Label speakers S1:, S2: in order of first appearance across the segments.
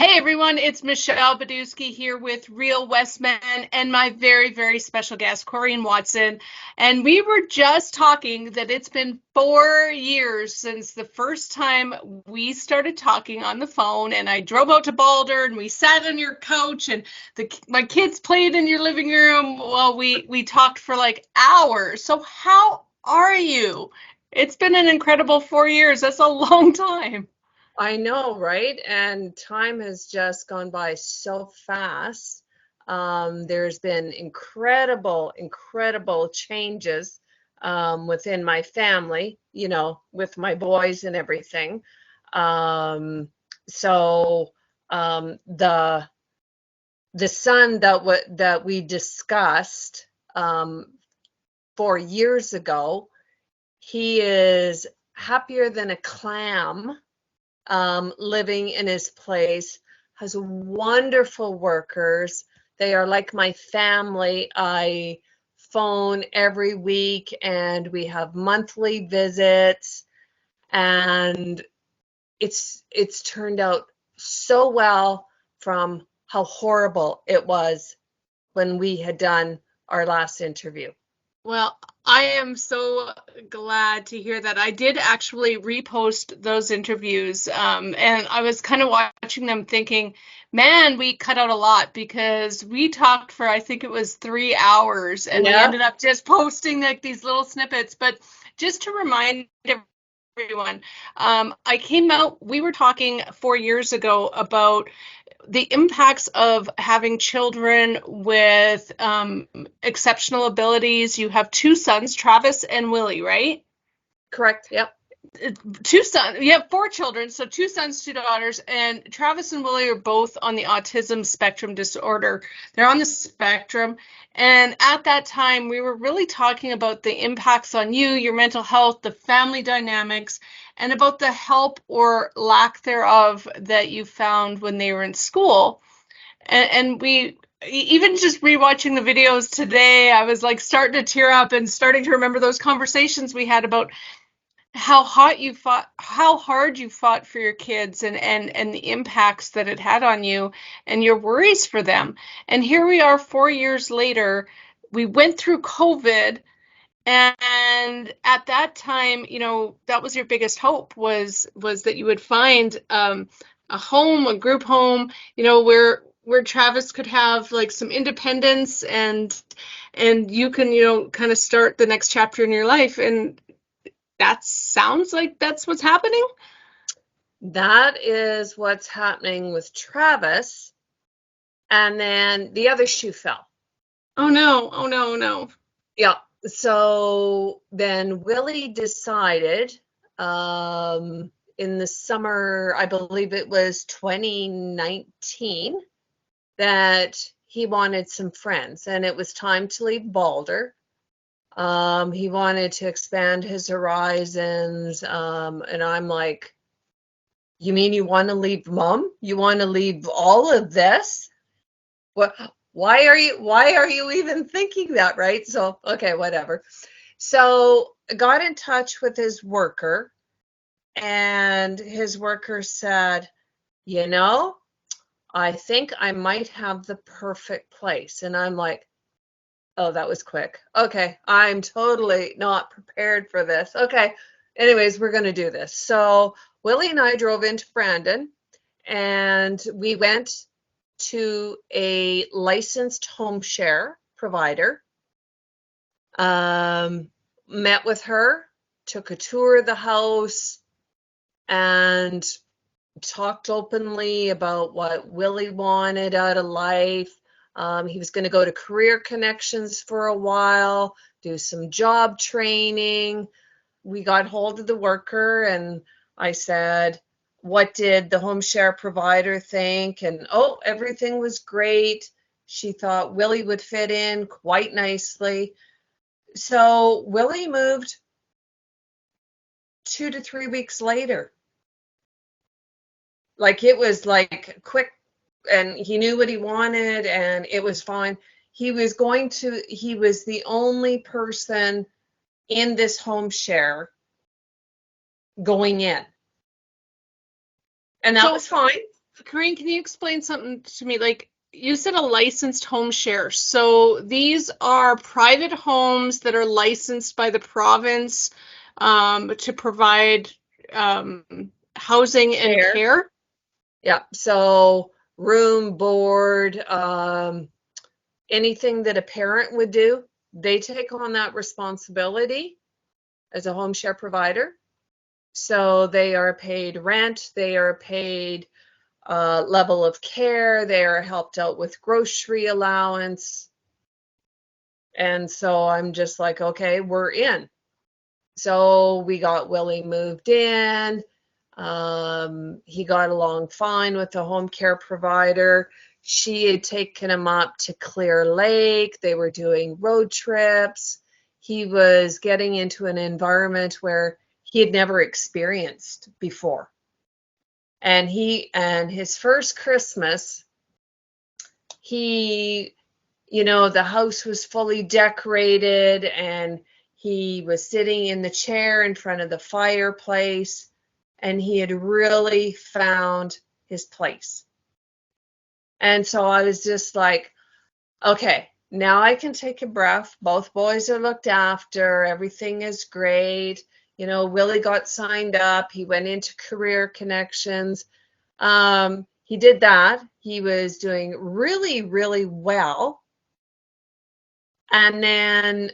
S1: Hey everyone, it's Michelle Badusky here with Real Westman and my very, very special guest, Coreen Watson. And we were just talking that it's been 4 years since the first time we started talking on the phone, and I drove out to Baldur and we sat on your couch and my kids played in your living room while we talked for like hours. So how are you? It's been an incredible 4 years. That's a long time.
S2: I know, right? And time has just gone by so fast. There's been incredible changes within my family, with my boys and everything. Um, so the son that we discussed 4 years ago, he is happier than a clam, living in his place, has wonderful workers. They are like my family. I phone every week and we have monthly visits, and it's turned out so well from how horrible it was when we had done our last interview.
S1: Well, I am so glad to hear that. I did actually repost those interviews, and I was kind of watching them thinking, man, we cut out a lot because we talked for, I think it was 3 hours, and we
S2: Yeah,
S1: ended up just posting like these little snippets. But just to remind everyone, we were talking 4 years ago about the impacts of having children with exceptional abilities. You have two sons, Travis and Willy, right?
S2: correct. Yep.
S1: Two sons. You have four children, so two sons, two daughters, and Travis and Willy are both on the autism spectrum disorder. They're on the spectrum. And at that time, we were really talking about the impacts on you, your mental health, the family dynamics, and about the help or lack thereof that you found when they were in school. And we, even just rewatching the videos today, I was like starting to tear up and starting to remember those conversations we had about how hard you fought for your kids, and the impacts that it had on you and your worries for them. And here we are 4 years later. We went through COVID, and at that time, that was your biggest hope, was that you would find a home, a group home, where Travis could have like some independence, and you can, kind of start the next chapter in your life. And that sounds like that's what's happening.
S2: That is what's happening with Travis. And then the other shoe fell.
S1: Oh no, oh no, oh no.
S2: Yeah. So then Willie decided in the summer, I believe it was 2019, that he wanted some friends and it was time to leave Baldur. He wanted to expand his horizons. And I'm like, you mean you want to leave mom? You want to leave all of this? What? Why are you even thinking that, right? So, okay, whatever. So, I got in touch with his worker, and his worker said, "You know, I think I might have the perfect place." And I'm like, "Oh, that was quick. Okay, I'm totally not prepared for this. Okay, anyways, we're going to do this." So, Willie and I drove into Brandon, and we went to a licensed home share provider, met with her, took a tour of the house, and talked openly about what Willie wanted out of life. He was going to go to Career Connections for a while, do some job training. We got hold of the worker, and I said, what did the home share provider think? And oh, everything was great. She thought Willie would fit in quite nicely. So Willie moved 2 to 3 weeks later. Like, it was like quick, and he knew what he wanted, and it was fine. He was the only person in this home share going in. And that was fine.
S1: Coreen, can you explain something to me? Like you said, a licensed home share. So these are private homes that are licensed by the province to provide um, housing and
S2: Care.
S1: care.
S2: Yeah. So room, board, anything that a parent would do, they take on that responsibility as a home share provider. So they are paid rent, they are paid level of care, they are helped out with grocery allowance. And so I'm just like, okay, we're in. So we got Willie moved in. He got along fine with the home care provider. She had taken him up to Clear Lake. They were doing road trips. He was getting into an environment where he had never experienced before. And his first Christmas, he, the house was fully decorated and he was sitting in the chair in front of the fireplace and he had really found his place. And so I was just like, okay, now I can take a breath. Both boys are looked after. Everything is great. Willie got signed up. He went into Career Connections. He did that. He was doing really, really well. And then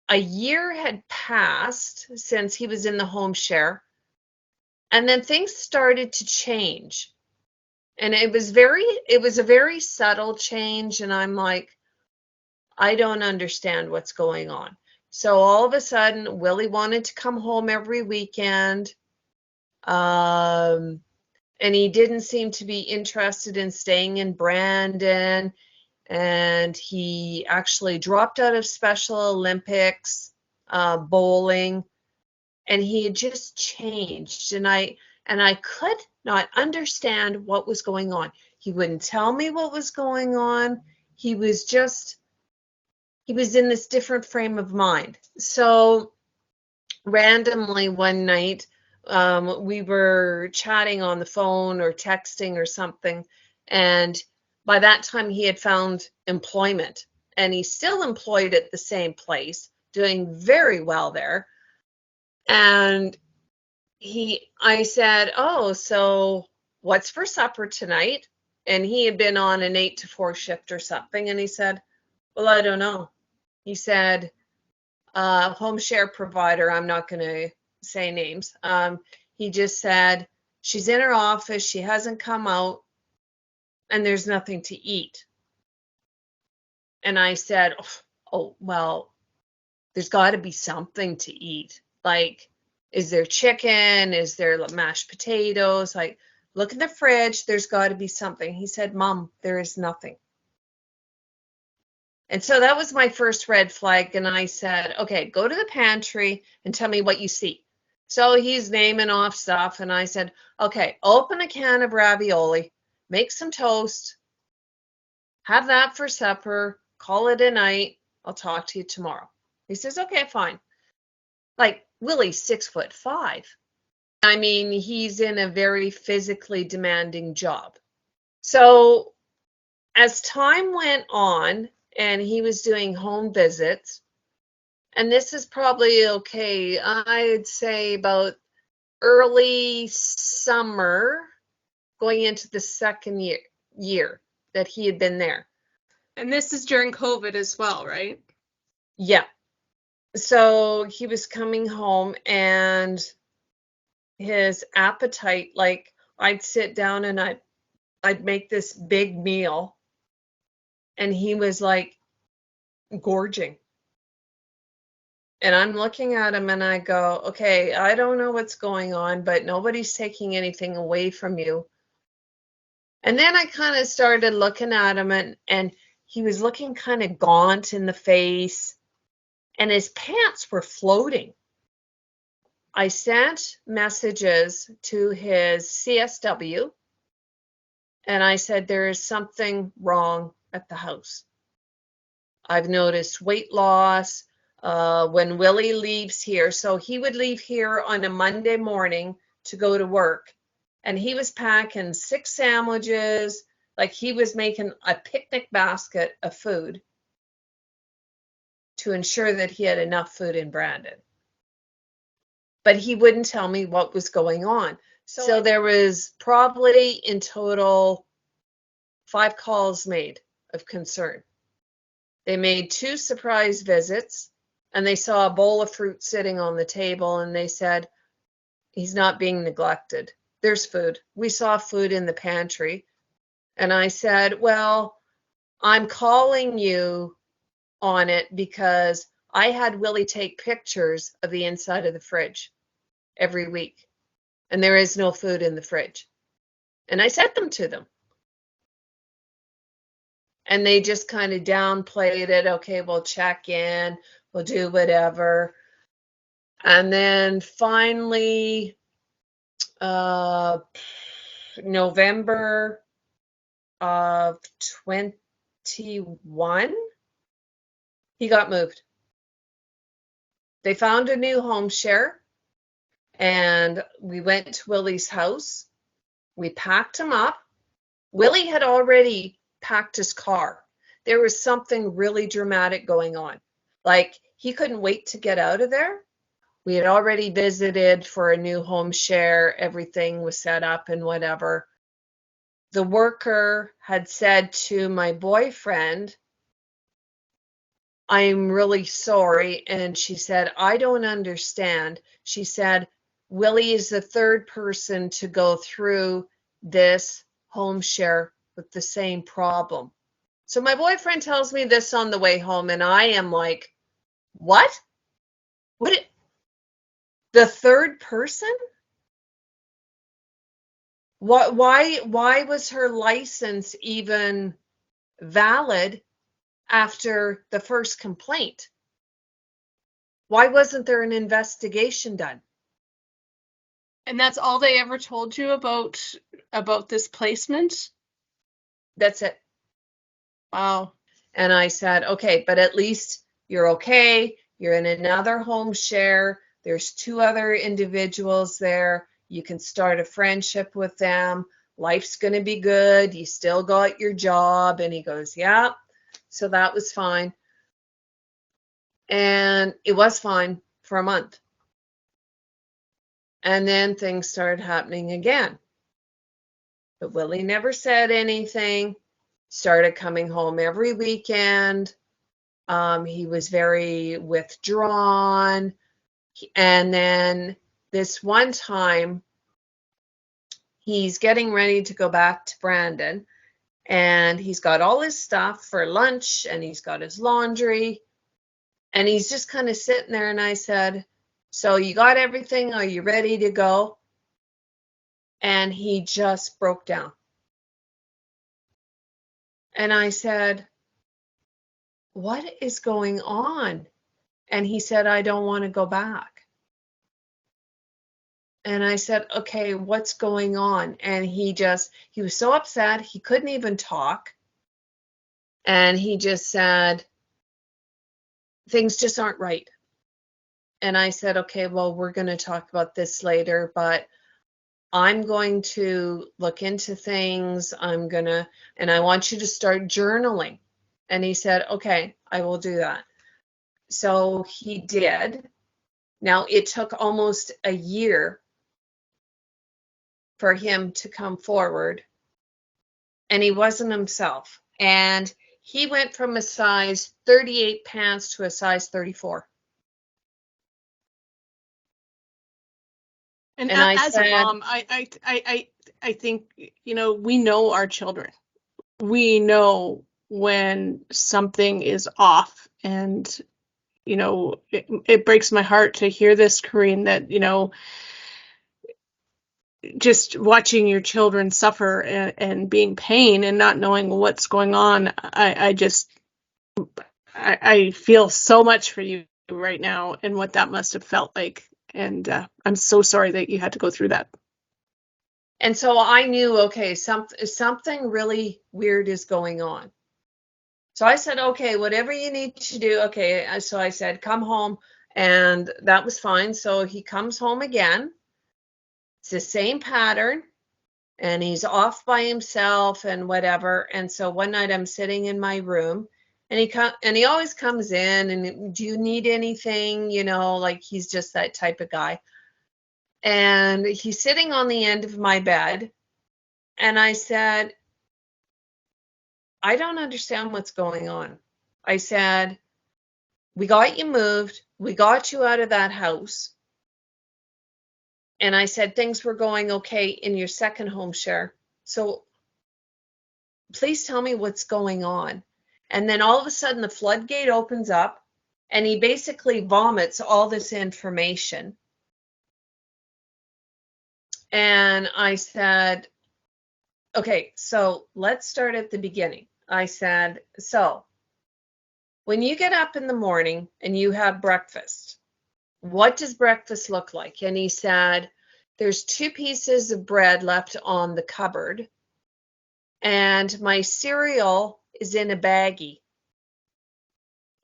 S2: a year had passed since he was in the home share. And then things started to change. And it was a very subtle change. And I'm like, I don't understand what's going on. So all of a sudden, Willie wanted to come home every weekend. And he didn't seem to be interested in staying in Brandon. And he actually dropped out of Special Olympics bowling. And he had just changed. And I could not understand what was going on. He wouldn't tell me what was going on. He was in this different frame of mind. So randomly one night, we were chatting on the phone or texting or something, and by that time he had found employment, and he's still employed at the same place, doing very well there. And I said, "Oh, so what's for supper tonight?" And he had been on an 8 to 4 shift or something, and he said, "Well, I don't know." He said, home share provider, I'm not going to say names. He just said, she's in her office, she hasn't come out, and there's nothing to eat. And I said, oh well, there's got to be something to eat. Like, is there chicken? Is there mashed potatoes? Like, look in the fridge, there's got to be something. He said, Mom, there is nothing. And so that was my first red flag. And I said, okay, go to the pantry and tell me what you see. So he's naming off stuff. And I said, okay, open a can of ravioli, make some toast, have that for supper, call it a night. I'll talk to you tomorrow. He says, okay, fine. Like, Willie's 6'5". I mean, he's in a very physically demanding job. So as time went on and he was doing home visits, and this is probably okay, I'd say about early summer, going into the second year that he had been there.
S1: And this is during COVID as well, right?
S2: Yeah. So he was coming home and his appetite, like, I'd sit down and I'd make this big meal and he was like gorging. And I'm looking at him and I go, okay, I don't know what's going on, but nobody's taking anything away from you. And then I kind of started looking at him and he was looking kind of gaunt in the face and his pants were floating. I sent messages to his CSW and I said, there is something wrong at the house. I've noticed weight loss. When Willie leaves here, so he would leave here on a Monday morning to go to work, and he was packing 6 sandwiches, like he was making a picnic basket of food to ensure that he had enough food in Brandon. But he wouldn't tell me what was going on. So there was probably in total 5 calls made of concern. They made 2 surprise visits, and they saw a bowl of fruit sitting on the table, and they said, he's not being neglected. There's food. We saw food in the pantry. And I said, well, I'm calling you on it because I had Willie take pictures of the inside of the fridge every week, and there is no food in the fridge. And I sent them to them. And they just kind of downplayed it. Okay, we'll check in, we'll do whatever. And then finally, November of 21, he got moved. They found a new home share, and we went to Willie's house. We packed him up. Willie had already packed his car. There was something really dramatic going on. Like, he couldn't wait to get out of there. We had already visited for a new home share. Everything was set up and whatever. The worker had said to my boyfriend, I'm really sorry. And she said, I don't understand. She said, Willie is the 3rd person to go through this home share with the same problem. So my boyfriend tells me this on the way home, and I am like, what? What? The 3rd person? Why was her license even valid after the first complaint? Why wasn't there an investigation done?
S1: And that's all they ever told you about this placement?
S2: That's it.
S1: Wow.
S2: And I said, okay, but at least you're okay. You're in another home share. There's 2 other individuals there. You can start a friendship with them. Life's going to be good. You still got your job. And he goes, yeah. So that was fine. And it was fine for a month. And then things started happening again. But Willie never said anything. Started coming home every weekend. He was very withdrawn. And then this one time, he's getting ready to go back to Brandon, and he's got all his stuff for lunch, and he's got his laundry, and he's just kind of sitting there. And I said, so you got everything? Are you ready to go? And he just broke down. And I said, what is going on? And he said, I don't want to go back. And I said, okay, what's going on? And he was so upset, he couldn't even talk. And he just said, things just aren't right. And I said, okay, well, we're going to talk about this later, but I'm going to look into things. And I want you to start journaling. And he said, okay, I will do that. So he did. Now, it took almost a year for him to come forward, and he wasn't himself. And he went from a size 38 pants to a size 34.
S1: And
S2: I
S1: as
S2: said,
S1: a mom, I think, we know our children. We know when something is off, and it breaks my heart to hear this, Coreen, that just watching your children suffer and being pain and not knowing what's going on. I feel so much for you right now and what that must have felt like. And I'm so sorry that you had to go through that.
S2: And so I knew, okay, something really weird is going on. So I said, okay, whatever you need to do. Okay. So I said, come home. And that was fine. So he comes home again. It's the same pattern. and he's off by himself and whatever. And so one night I'm sitting in my room, and he always comes in and, do you need anything? You know, like he's just that type of guy. And he's sitting on the end of my bed, and I said, I don't understand what's going on. I said, we got you moved, we got you out of that house. And I said, things were going okay in your second home share. So please tell me what's going on. And then all of a sudden the floodgate opens up, and he basically vomits all this information. And I said, okay, so let's start at the beginning. I said, so when you get up in the morning and you have breakfast, what does breakfast look like? And he said, there's 2 pieces of bread left on the cupboard, and my cereal is in a baggie.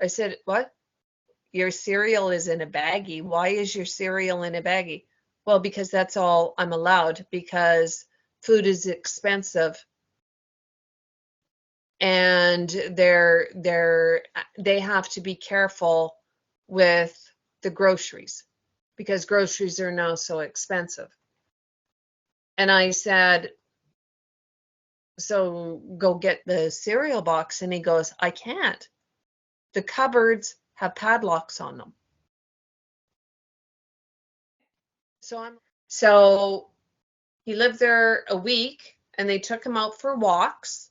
S2: I said, what? Your cereal is in a baggie? Why is your cereal in a baggie? Well, because that's all I'm allowed, because food is expensive, and they have to be careful with the groceries, because groceries are now so expensive. And I said, so go get the cereal box. And he goes, I can't. The cupboards have padlocks on them. So he lived there a week, and they took him out for walks.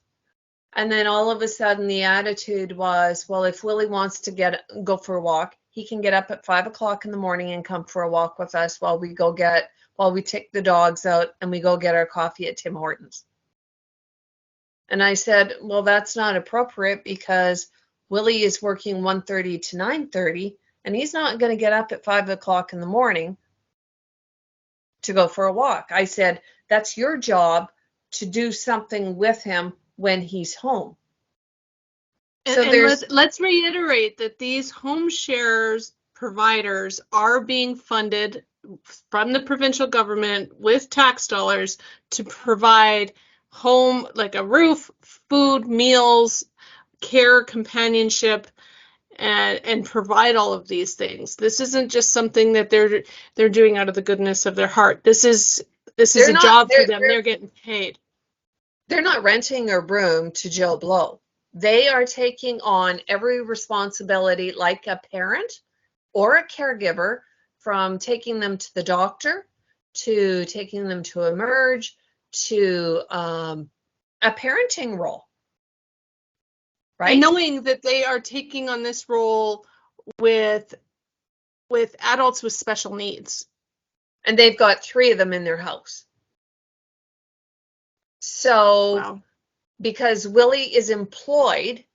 S2: And then all of a sudden the attitude was, well, if Willie wants to go for a walk, he can get up at 5 o'clock in the morning and come for a walk with us while we take the dogs out and we go get our coffee at Tim Hortons. And I said, well, that's not appropriate, because Willie is working 1:30 to 9:30, and he's not going to get up at 5 o'clock in the morning to go for a walk. I said, that's your job to do something with him when he's home.
S1: So let's reiterate that these home shares providers are being funded from the provincial government with tax dollars to provide home, like a roof, food, meals, care, companionship, and provide all of these things. This isn't just something that they're doing out of the goodness of their heart. This is a job for them. They're getting paid.
S2: They're not renting a room to Joe Blow. They are taking on every responsibility like a parent or a caregiver, from taking them to the doctor, to taking them to emerge, to a parenting role. Right?
S1: And knowing that they are taking on this role with adults with special needs.
S2: And they've got 3 of them in their house. So, wow. Because Willie is employed,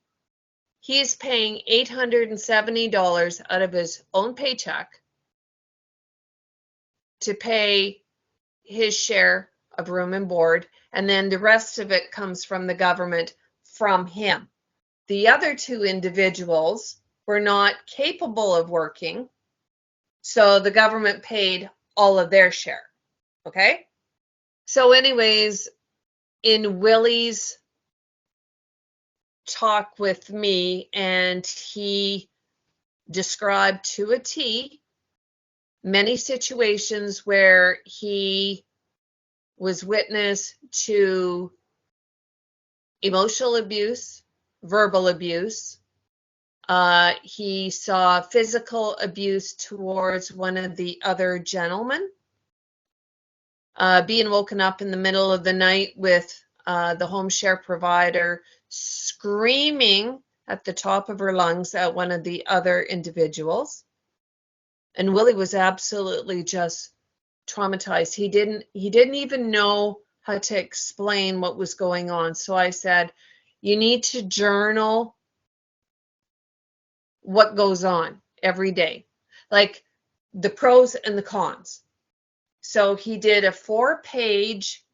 S2: he's paying $870 out of his own paycheck to pay his share of room and board, and then the rest of it comes from the government from him. The other 2 individuals were not capable of working, so the government paid all of their share. Okay? So anyways, in Willie's talk with me, and he described to a T many situations where he was witness to emotional abuse, verbal abuse. He saw physical abuse towards one of the other gentlemen, being woken up in the middle of the night with the home share provider screaming at the top of her lungs at one of the other individuals. And Willie was absolutely just traumatized. He didn't even know how to explain what was going on. So I said, you need to journal what goes on every day, like the pros and the cons. So he did a 4-page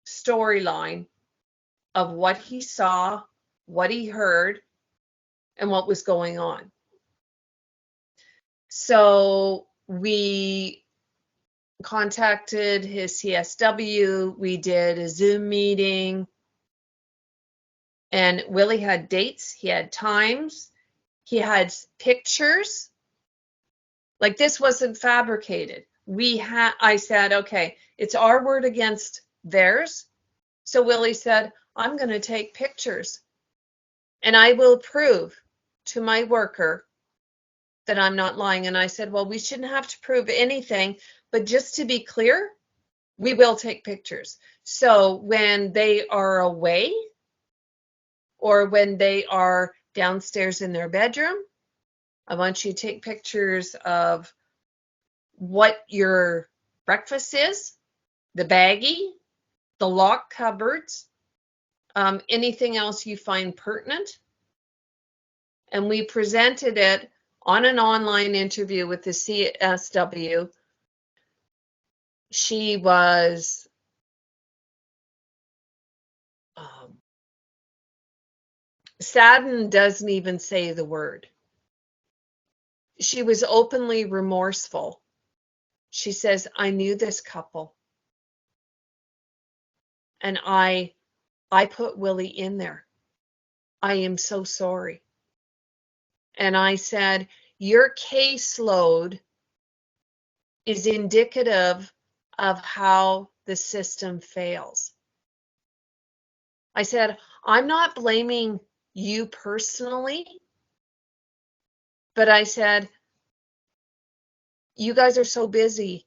S2: storyline of what he saw, what he heard, and what was going on. So we contacted his CSW. We did a Zoom meeting, and Willie had dates, he had times, he had pictures. Like, this wasn't fabricated. I said, okay, it's our word against theirs. So Willie said, I'm going to take pictures and I will prove to my worker that I'm not lying. And I said, well, we shouldn't have to prove anything, but just to be clear, we will take pictures. So when they are away or when they are downstairs in their bedroom, I want you to take pictures of what your breakfast is, the baggie, the locked cupboards, anything else you find pertinent. And we presented it on an online interview with the CSW. She was saddened, doesn't even say the word. She was openly remorseful. She says, I knew this couple and I put Willie in there. I am so sorry. And I said, your caseload is indicative of how the system fails. I said, I'm not blaming you personally, but I said, you guys are so busy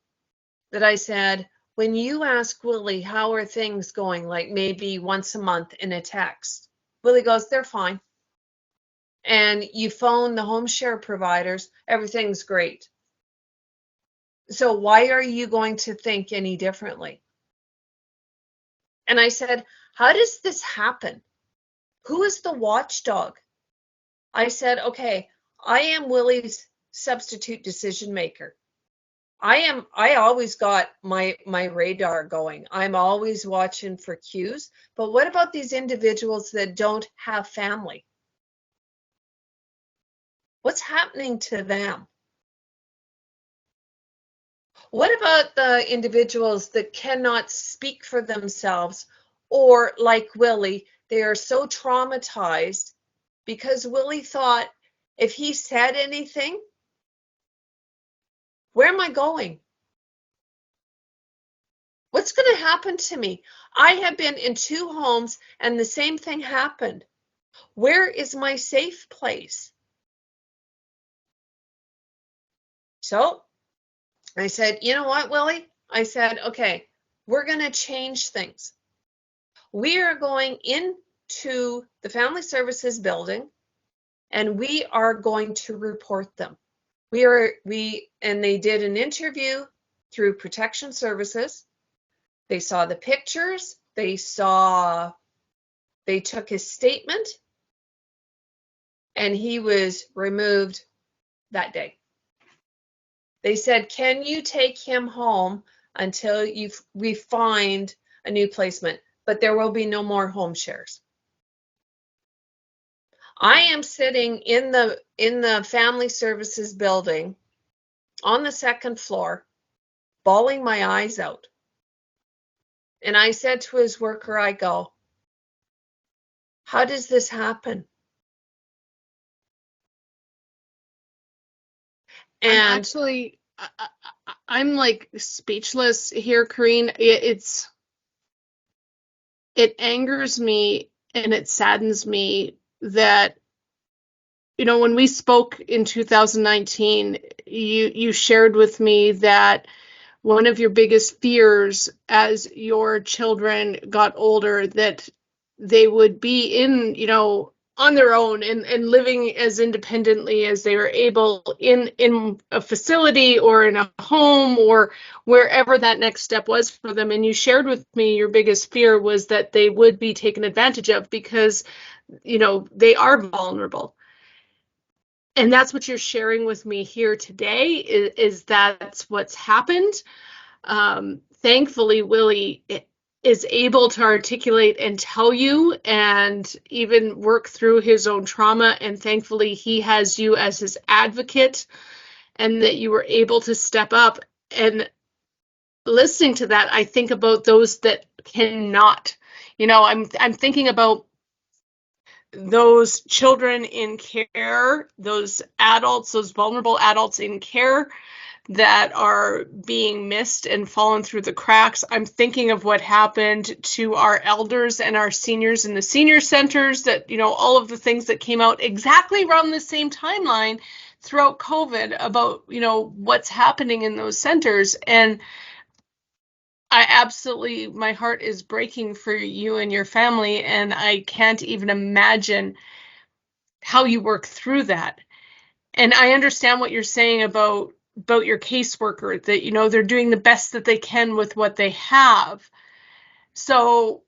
S2: that I said, when you ask Willie, how are things going, like maybe once a month in a text, Willie goes, they're fine. And you phone the home share providers, everything's great. So why are you going to think any differently? And I said, how does this happen? Who is the watchdog? I said, okay, I am Willie's substitute decision maker. I always got my radar going. I'm always watching for cues. But what about these individuals that don't have family? What's happening to them? What about the individuals that cannot speak for themselves, or like Willie, they are so traumatized because Willie thought if he said anything, where am I going? What's going to happen to me? I have been in 2 homes and the same thing happened. Where is my safe place? So I said, you know what, Willie? I said, okay, we're going to change things. We are going into the Family Services building and we are going to report them. And they did an interview through Protection Services. They saw the pictures, they took his statement, and he was removed that day. They said, can you take him home until we find a new placement? But there will be no more home shares. I am sitting in the Family Services building on the 2nd floor, bawling my eyes out. And I said to his worker, I go, how does this happen?
S1: And I'm like speechless here, Coreen. It angers me and it saddens me that, when we spoke in 2019, you shared with me that one of your biggest fears as your children got older, that they would be on their own and living as independently as they were able in a facility or in a home or wherever that next step was for them. And you shared with me your biggest fear was that they would be taken advantage of because, they are vulnerable. And that's what you're sharing with me here today is that's what's happened. Thankfully, Willie is able to articulate and tell you and even work through his own trauma. And thankfully, he has you as his advocate and that you were able to step up. And listening to that, I think about those that cannot. I'm thinking about those children in care, those adults, those vulnerable adults in care that are being missed and fallen through the cracks. I'm thinking of what happened to our elders and our seniors in the senior centers, that, all of the things that came out exactly around the same timeline throughout COVID about, what's happening in those centers. And my heart is breaking for you and your family, and I can't even imagine how you work through that. And I understand what you're saying about your caseworker, that they're doing the best that they can with what they have. So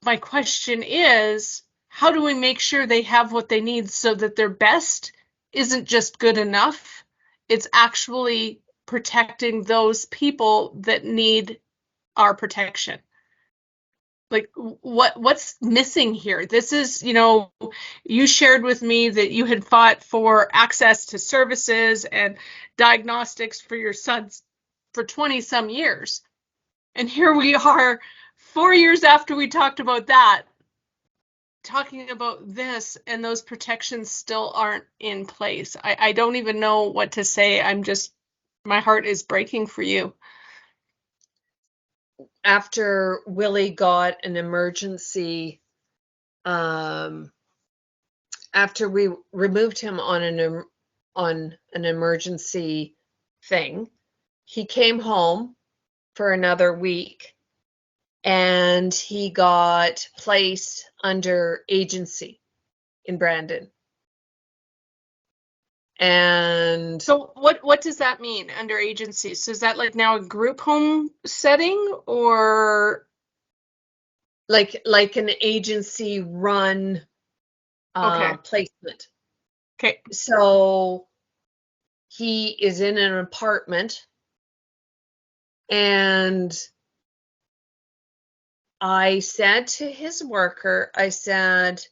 S1: my question is, how do we make sure they have what they need so that their best isn't just good enough, it's actually protecting those people that need our protection? Like, what's missing here? This is, you shared with me that you had fought for access to services and diagnostics for your sons for 20 some years. And here we are 4 years after we talked about that, talking about this, and those protections still aren't in place. I don't even know what to say. My heart is breaking for you.
S2: After Willy got an emergency, after we removed him on an emergency thing, he came home for another week, and he got placed under agency in Brandon. And
S1: so what does that mean, under agency? So is that like now a group home setting, or
S2: like an agency run
S1: okay.
S2: placement?
S1: Okay.
S2: So he is in an apartment, and I said to his worker, I said,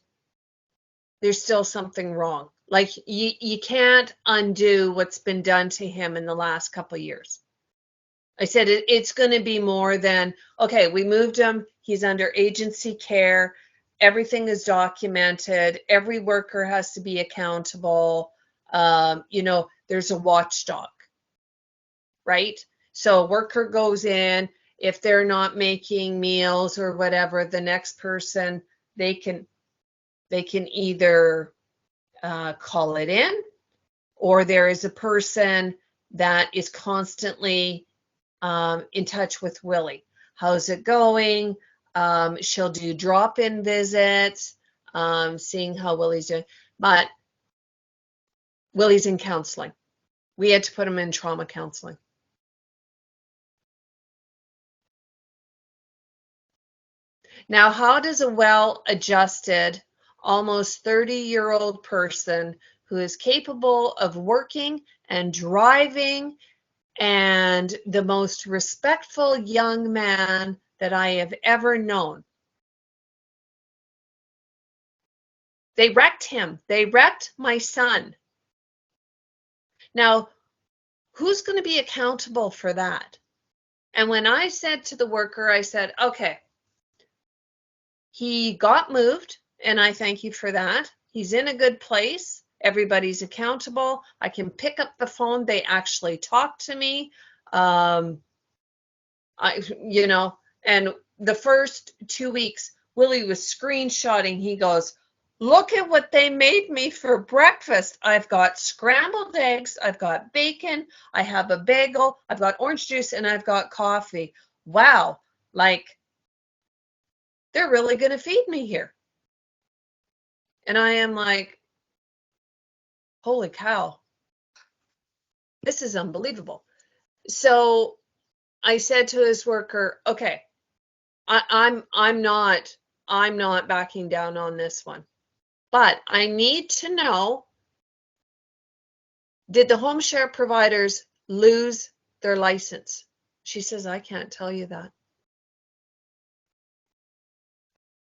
S2: there's still something wrong. Like, you can't undo what's been done to him in the last couple of years. I said, it's going to be more than, okay, we moved him, he's under agency care, everything is documented, every worker has to be accountable. There's a watchdog, right? So a worker goes in, if they're not making meals or whatever, the next person, they can either call it in, or there is a person that is constantly in touch with Willy. How's it going? She'll do drop-in visits, seeing how Willy's doing. But Willy's in counseling. We had to put him in trauma counseling. Now, how does a well-adjusted, almost 30-year-old person who is capable of working and driving and the most respectful young man that I have ever known, they wrecked him. They wrecked my son. Now, who's going to be accountable for that? And when I said to the worker, I said, okay, he got moved, and I thank you for that. He's in a good place. Everybody's accountable. I can pick up the phone. They actually talk to me. And the first 2 weeks, Willy was screenshotting. He goes, look at what they made me for breakfast. I've got scrambled eggs, I've got bacon, I have a bagel, I've got orange juice, and I've got coffee. Wow, like, they're really going to feed me here. And I am like, holy cow, this is unbelievable. So I said to his worker, okay, I'm not backing down on this one. But I need to know, did the home share providers lose their license? She says, I can't tell you that.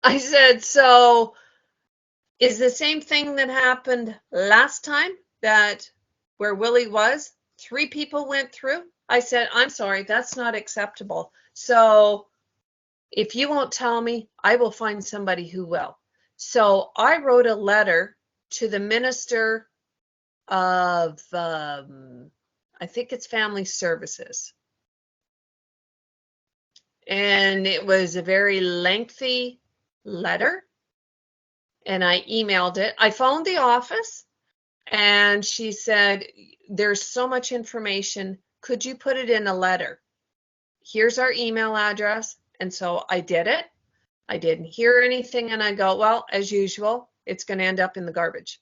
S2: I said, so is the same thing that happened last time, that where Willy was 3 people went through. I said, I'm sorry, that's not acceptable. So if you won't tell me, I will find somebody who will. So I wrote a letter to the Minister of, I think it's Family Services. And it was a very lengthy letter. And I emailed it. I phoned the office and she said, there's so much information. Could you put it in a letter? Here's our email address. And so I did it. I didn't hear anything. And I go, well, as usual, it's going to end up in the garbage.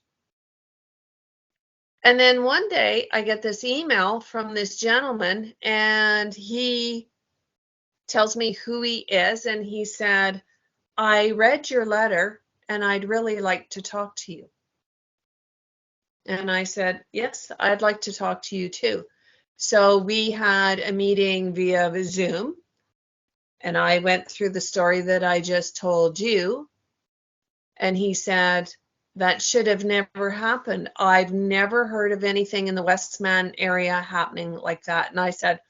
S2: And then one day I get this email from this gentleman and he tells me who he is. And he said, I read your letter and I'd really like to talk to you. And I said, yes, I'd like to talk to you too. So we had a meeting via Zoom, and I went through the story that I just told you. And he said, that should have never happened. I've never heard of anything in the Westman area happening like that. And I said,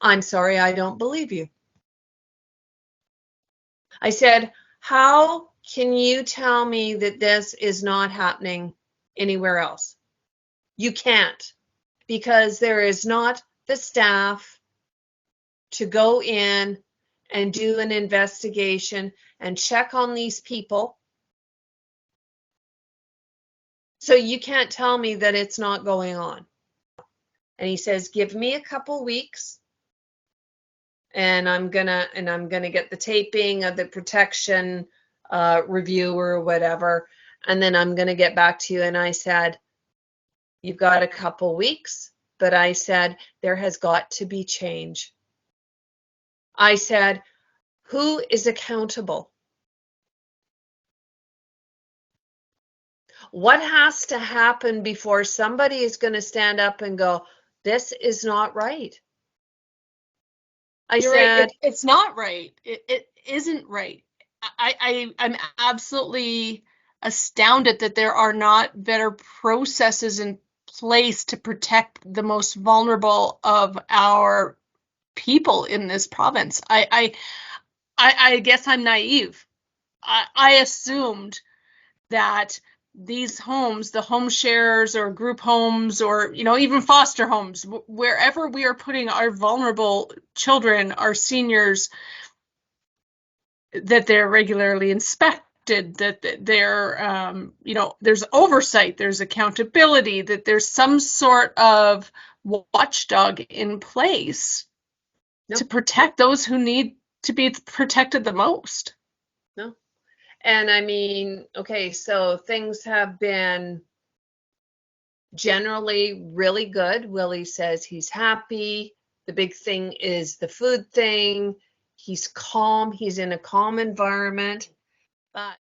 S2: I'm sorry, I don't believe you. I said, how can you tell me that this is not happening anywhere else? You can't, because there is not the staff to go in and do an investigation and check on these people. So you can't tell me that it's not going on. And he says, give me a couple weeks and I'm gonna get the taping of the protection review or whatever, and then I'm gonna get back to you. And I said, you've got a couple weeks, but I said, there has got to be change. I said, who is accountable? What has to happen before somebody is going to stand up and go, this is not right?
S1: You're right. It's not right. It isn't right. I'm absolutely astounded that there are not better processes in place to protect the most vulnerable of our people in this province. I guess I'm naive. I assumed that these homes, the home shares or group homes or, even foster homes, wherever we are putting our vulnerable children, our seniors, that they're regularly inspected, that they're, there's oversight, there's accountability, that there's some sort of watchdog in place to protect those who need to be protected the most.
S2: No. And I mean, okay, so things have been generally really good. Willie says he's happy. The big thing is the food thing. He's calm. He's in a calm environment.
S1: But,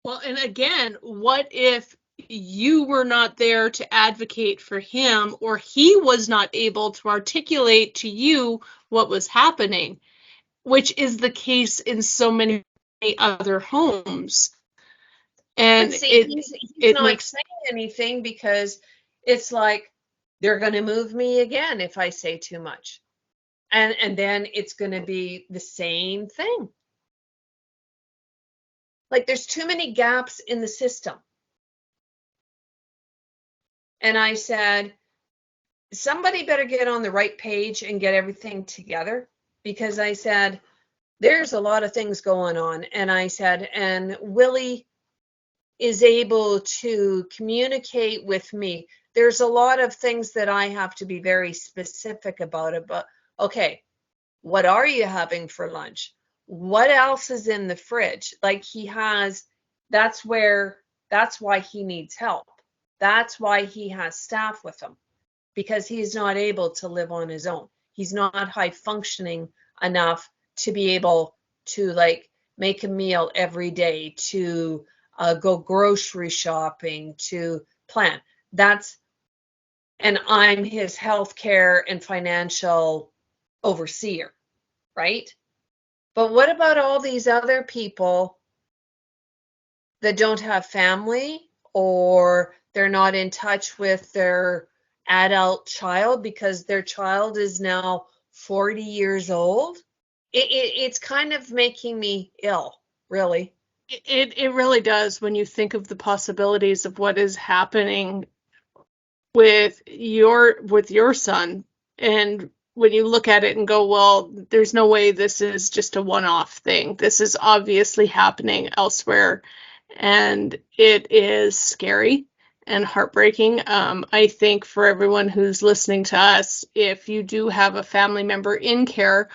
S1: well, and again, what if you were not there to advocate for him, or he was not able to articulate to you what was happening, which is the case in so many other homes. And
S2: but see, he's not saying anything because it's like they're going to move me again if I say too much. And then it's going to be the same thing. Like there's too many gaps in the system. And I said, somebody better get on the right page and get everything together, because I said, there's a lot of things going on. And I said, and Willie is able to communicate with me. There's a lot of things that I have to be very specific about it, but okay, what are you having for lunch? What else is in the fridge? Like that's why he needs help. That's why he has staff with him, because he's not able to live on his own. He's not high functioning enough to be able to like make a meal every day, to go grocery shopping, to plan. And I'm his healthcare and financial overseer, right? But what about all these other people that don't have family, or they're not in touch with their adult child because their child is now 40 years old. It's kind of making me ill, really.
S1: It really does when you think of the possibilities of what is happening with your son, and when you look at it and go, well, there's no way this is just a one-off thing. This is obviously happening elsewhere, and it is scary and heartbreaking. I think for everyone who's listening to us, if you do have a family member in care,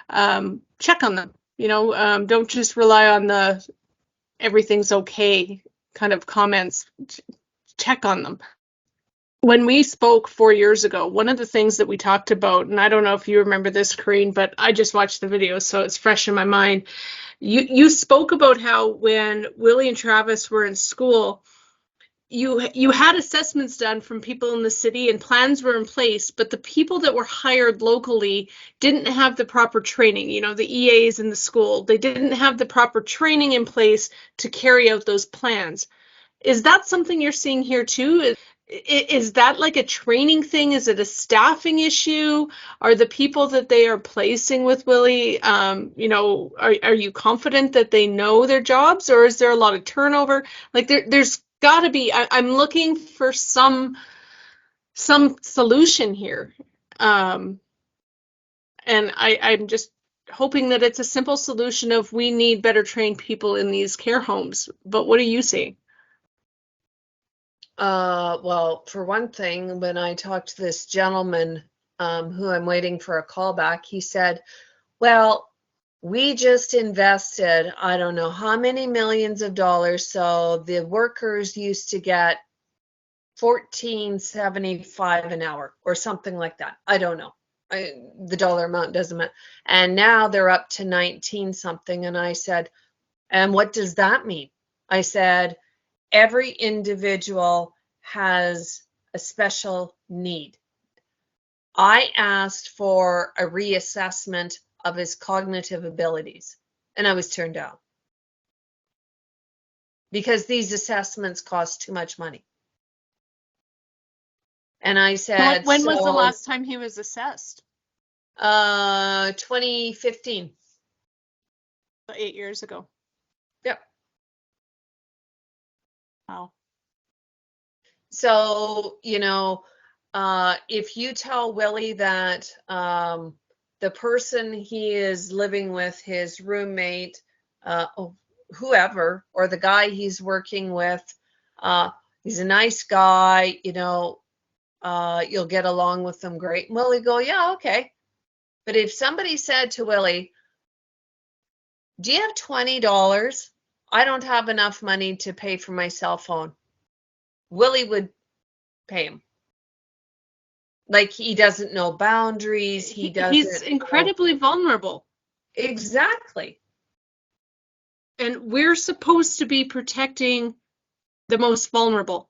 S1: check on them. Don't just rely on the everything's okay kind of comments. Check on them. When we spoke 4 years ago, one of the things that we talked about, and I don't know if you remember this, Coreen, but I just watched the video, so it's fresh in my mind. You spoke about how when Willie and Travis were in school, you had assessments done from people in the city and plans were in place, but the people that were hired locally didn't have the proper training. The EAs in the school, they didn't have the proper training in place to carry out those plans. Is that something you're seeing here too? Is that like a training thing? Is it a staffing issue? Are the people that they are placing with Willie, are you confident that they know their jobs, or is there a lot of turnover? Like there's got to be. I'm looking for some solution here, and I'm just hoping that it's a simple solution of we need better trained people in these care homes. But what are you seeing?
S2: Well, for one thing, when I talked to this gentleman, who I'm waiting for a call back, he said, well, we just invested, I don't know how many millions of dollars. So the workers used to get $14.75 an hour or something like that. I don't know. The dollar amount doesn't matter. And now they're up to 19 something. And I said, and what does that mean? I said, every individual has a special need. I asked for a reassessment of his cognitive abilities, and I was turned down because these assessments cost too much money. And I said,
S1: when was the last time he was assessed?
S2: 2015.
S1: 8 years ago.
S2: Yep.
S1: Wow.
S2: So, if you tell Willie that the person he is living with, his roommate, whoever, or the guy he's working with, he's a nice guy, you'll get along with them great. And Willie go, yeah, okay. But if somebody said to Willie, do you have $20? I don't have enough money to pay for my cell phone. Willie would pay him. Like, he doesn't know boundaries.
S1: He's incredibly vulnerable.
S2: Exactly.
S1: And we're supposed to be protecting the most vulnerable.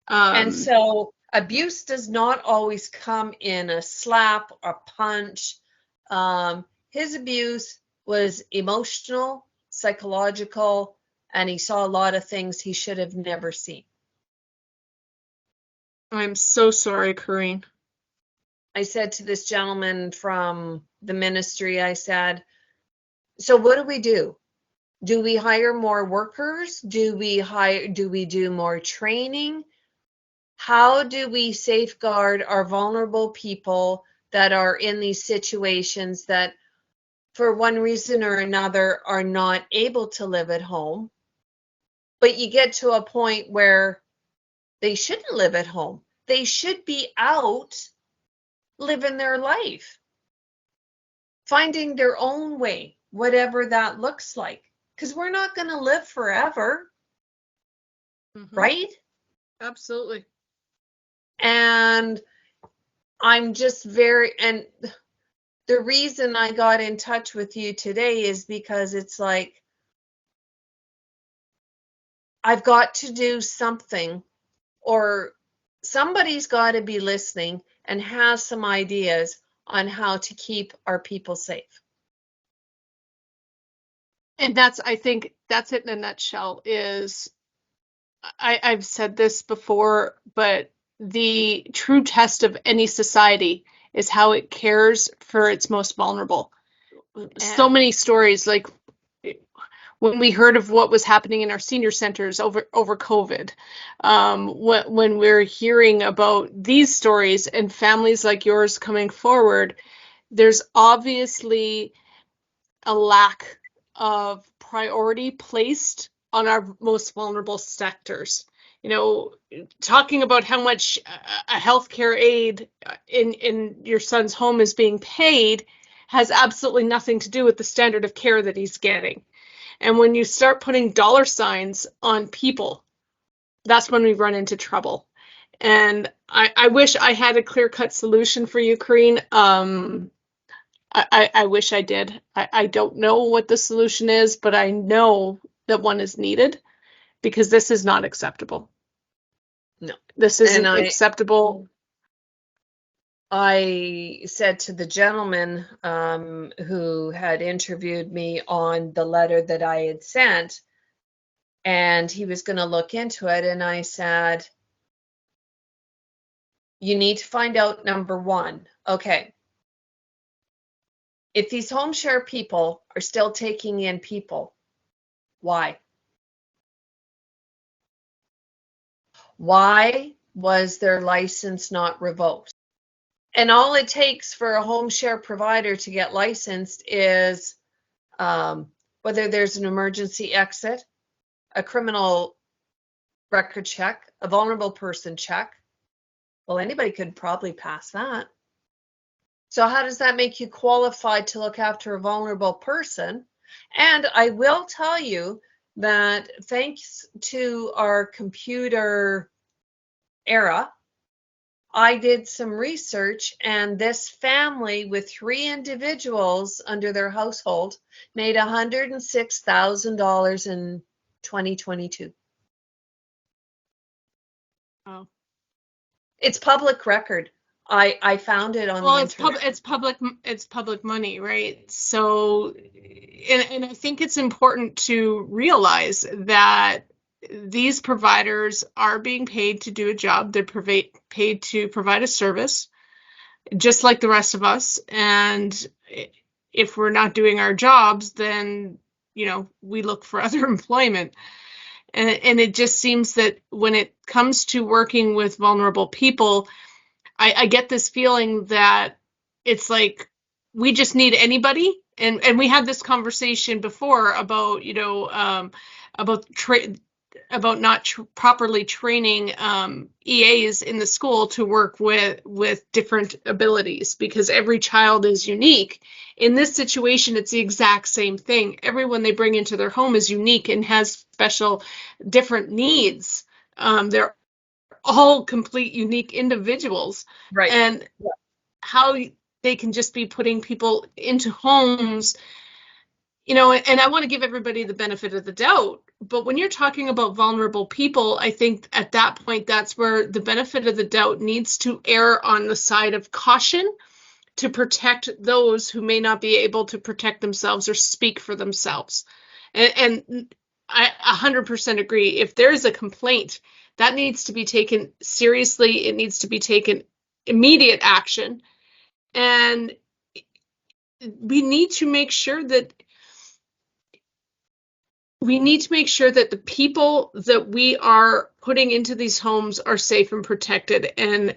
S2: And so abuse does not always come in a slap or punch. His abuse was emotional, psychological, and he saw a lot of things he should have never seen.
S1: I'm so sorry, Coreen.
S2: I said to this gentleman from the ministry, I said, so what do we do? Do we hire more workers? Do we do more training? How do we safeguard our vulnerable people that are in these situations that for one reason or another are not able to live at home? But you get to a point where they shouldn't live at home. They should be out living their life, finding their own way, whatever that looks like. Because we're not going to live forever, right?
S1: Absolutely.
S2: And I'm just and the reason I got in touch with you today is because it's like, I've got to do something, or somebody's got to be listening and has some ideas on how to keep our people safe.
S1: And I think that's it in a nutshell. I've said this before, but the true test of any society is how it cares for its most vulnerable. So many stories, like when we heard of what was happening in our senior centers over COVID, when we're hearing about these stories and families like yours coming forward, there's obviously a lack of priority placed on our most vulnerable sectors. You know, talking about how much a healthcare aid in your son's home is being paid has absolutely nothing to do with the standard of care that he's getting. And when you start putting dollar signs on people, that's when we run into trouble. And I wish I had a clear-cut solution for you, Coreen. I wish I did. I don't know what the solution is, but I know that one is needed because this is not acceptable.
S2: No.
S1: This isn't acceptable.
S2: I said to the gentleman who had interviewed me on the letter that I had sent, and he was going to look into it, and I said, you need to find out, number one, okay, if these home share people are still taking in people, why? Why was their license not revoked? And all it takes for a home share provider to get licensed is whether there's an emergency exit, a criminal record check, a vulnerable person check. Well, anybody could probably pass that. So how does that make you qualified to look after a vulnerable person? And I will tell you that thanks to our computer era, I did some research, and this family with 3 individuals under their household made $106,000 in 2022.
S1: Oh.
S2: It's public record. I found it on the internet.
S1: It's public money, right? So, and I think it's important to realize that these providers are being paid to do a job. They're paid to provide a service, just like the rest of us. And if we're not doing our jobs, then, you know, we look for other employment. And it just seems that when it comes to working with vulnerable people, I get this feeling that it's like we just need anybody. And we had this conversation before about, you know, about not properly training EAs in the school to work with different abilities, because every child is unique. In this situation, it's the exact same thing. Everyone they bring into their home is unique and has special different needs. They're all complete unique individuals.
S2: Right.
S1: And how they can just be putting people into homes, you know, and I want to give everybody the benefit of the doubt, but when you're talking about vulnerable people, I think at that point, that's where the benefit of the doubt needs to err on the side of caution to protect those who may not be able to protect themselves or speak for themselves. And I 100% agree. If there is a complaint, that needs to be taken seriously. It needs to be taken immediate action. And we need to make sure that the people that we are putting into these homes are safe and protected. And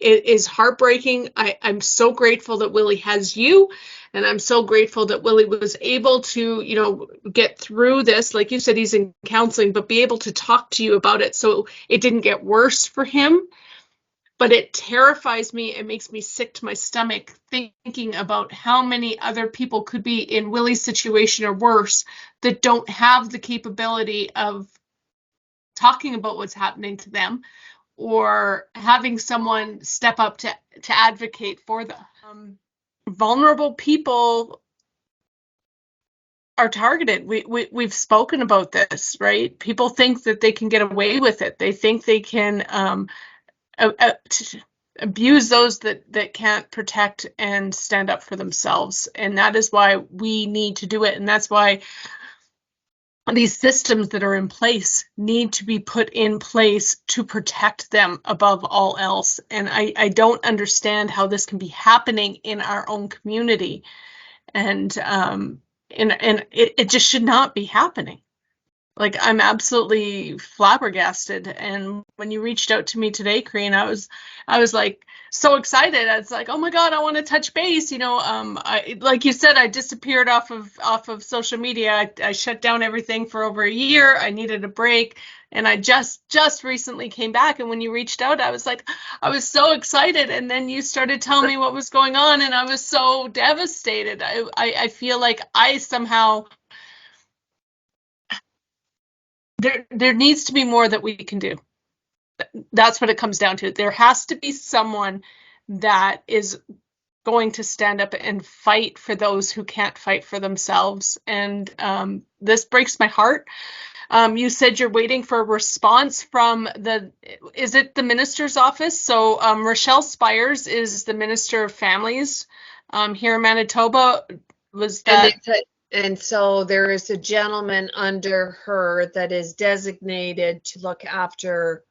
S1: it is heartbreaking. I'm so grateful that Willy has you, and I'm so grateful that Willy was able to, you know, get through this. Like you said, he's in counseling, but be able to talk to you about it so it didn't get worse for him. But it terrifies me. It makes me sick to my stomach thinking about how many other people could be in Willy's situation or worse that don't have the capability of talking about what's happening to them or having someone step up to advocate for them. Vulnerable people are targeted. We've spoken about this, right? People think that they can get away with it. They think they can abuse those that can't protect and stand up for themselves. And that is why we need to do it. And that's why these systems that are in place need to be put in place to protect them above all else. And I don't understand how this can be happening in our own community. And it just should not be happening. Like, I'm absolutely flabbergasted. And when you reached out to me today, Coreen, I was like so excited. I was like, oh my God, I want to touch base. Like you said, I disappeared off of social media. I shut down everything for over a year. I needed a break. And I just recently came back. And when you reached out, I was like, I was so excited. And then you started telling me what was going on, and I was so devastated. I feel like I somehow there needs to be more that we can do. That's what it comes down to. There has to be someone that is going to stand up and fight for those who can't fight for themselves. And this breaks my heart. You said you're waiting for a response from is it the minister's office? So Rochelle Spires is the Minister of Families here in Manitoba. Was that?
S2: And so there is a gentleman under her that is designated to look after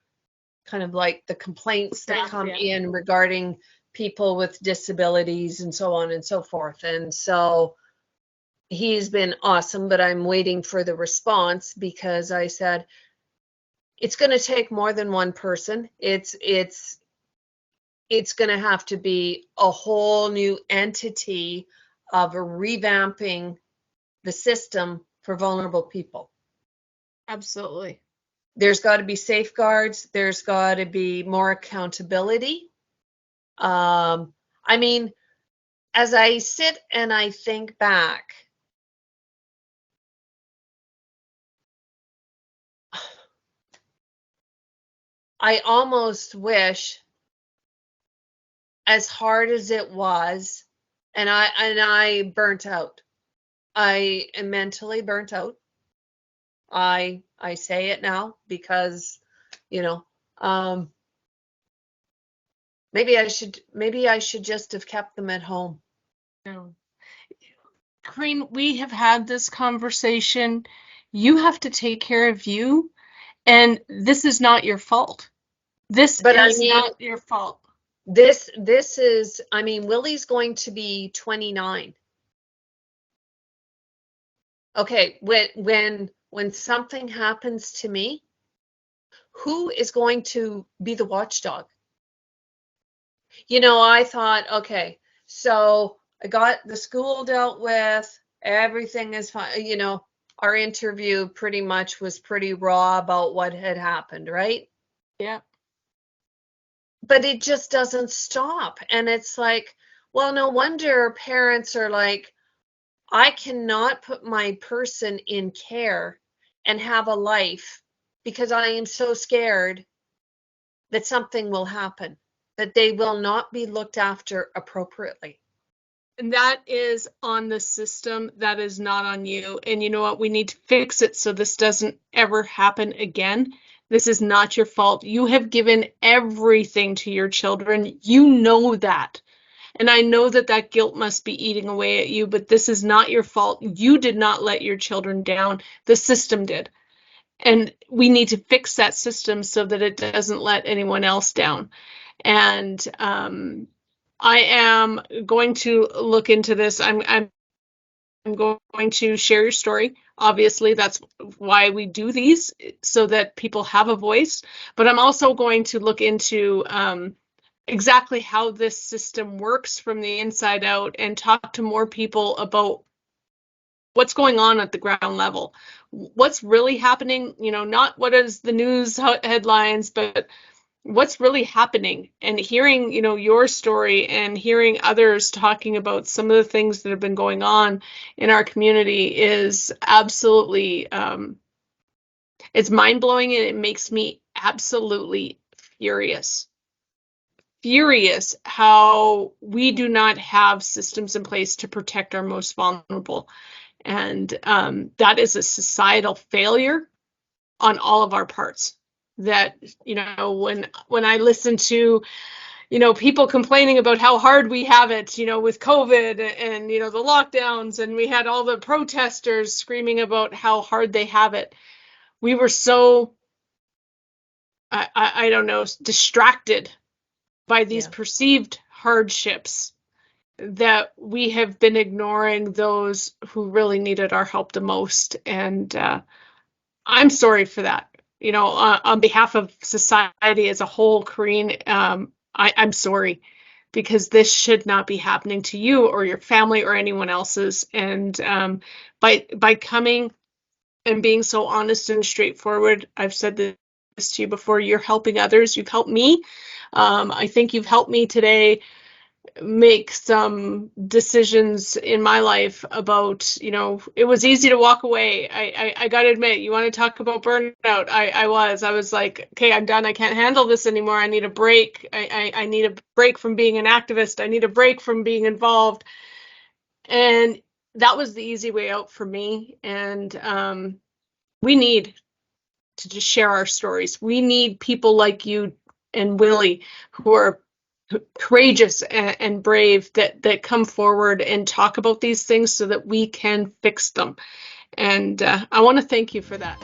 S2: kind of like the complaints that come in regarding people with disabilities and so on and so forth. And so he's been awesome, but I'm waiting for the response because I said, it's going to take more than one person. It's going to have to be a whole new entity of revamping the system for vulnerable people.
S1: Absolutely.
S2: There's got to be safeguards. There's got to be more accountability. I mean, as I sit and I think back, I almost wish, as hard as it was, and I burnt out. I am mentally burnt out. I say it now because, maybe I should just have kept them at home.
S1: No. Coreen, we have had this conversation. You have to take care of you, and this is not your fault. This is not your fault.
S2: This is, I mean, Willy's going to be 29. Okay, when something happens to me, who is going to be the watchdog? I thought, okay, so I got the school dealt with, everything is fine. Our interview pretty much was pretty raw about what had happened, right?
S1: Yeah.
S2: But it just doesn't stop. And it's like, well, no wonder parents are like, I cannot put my person in care and have a life because I am so scared that something will happen, that they will not be looked after appropriately.
S1: And that is on the system. That is not on you. And you know what? We need to fix it so this doesn't ever happen again. This is not your fault. You have given everything to your children. You know that. And I know that that guilt must be eating away at you, but this is not your fault. You did not let your children down. The system did. And we need to fix that system so that it doesn't let anyone else down. And I am going to look into this. I'm going to share your story. Obviously, that's why we do these, so that people have a voice. But I'm also going to look into exactly how this system works from the inside out and talk to more people about what's going on at the ground level. What's really happening, not what is the news headlines, but what's really happening. And hearing, your story and hearing others talking about some of the things that have been going on in our community is absolutely, it's mind-blowing, and it makes me absolutely furious. Furious how we do not have systems in place to protect our most vulnerable. And that is a societal failure on all of our parts. That, when I listen to, people complaining about how hard we have it, with COVID and, the lockdowns, and we had all the protesters screaming about how hard they have it. We were so, I don't know, distracted by these perceived hardships that we have been ignoring those who really needed our help the most. And I'm sorry for that. On behalf of society as a whole, Coreen, I'm sorry, because this should not be happening to you or your family or anyone else's. And by coming and being so honest and straightforward, I've said this to you before, you're helping others. You've helped me. I think you've helped me today make some decisions in my life about, it was easy to walk away. I got to admit, you want to talk about burnout? I was like, okay, I'm done. I can't handle this anymore. I need a break. I need a break from being an activist. I need a break from being involved. And that was the easy way out for me. And we need to just share our stories. We need people like you and Willy who are courageous and brave that come forward and talk about these things so that we can fix them. And I want to thank you for that.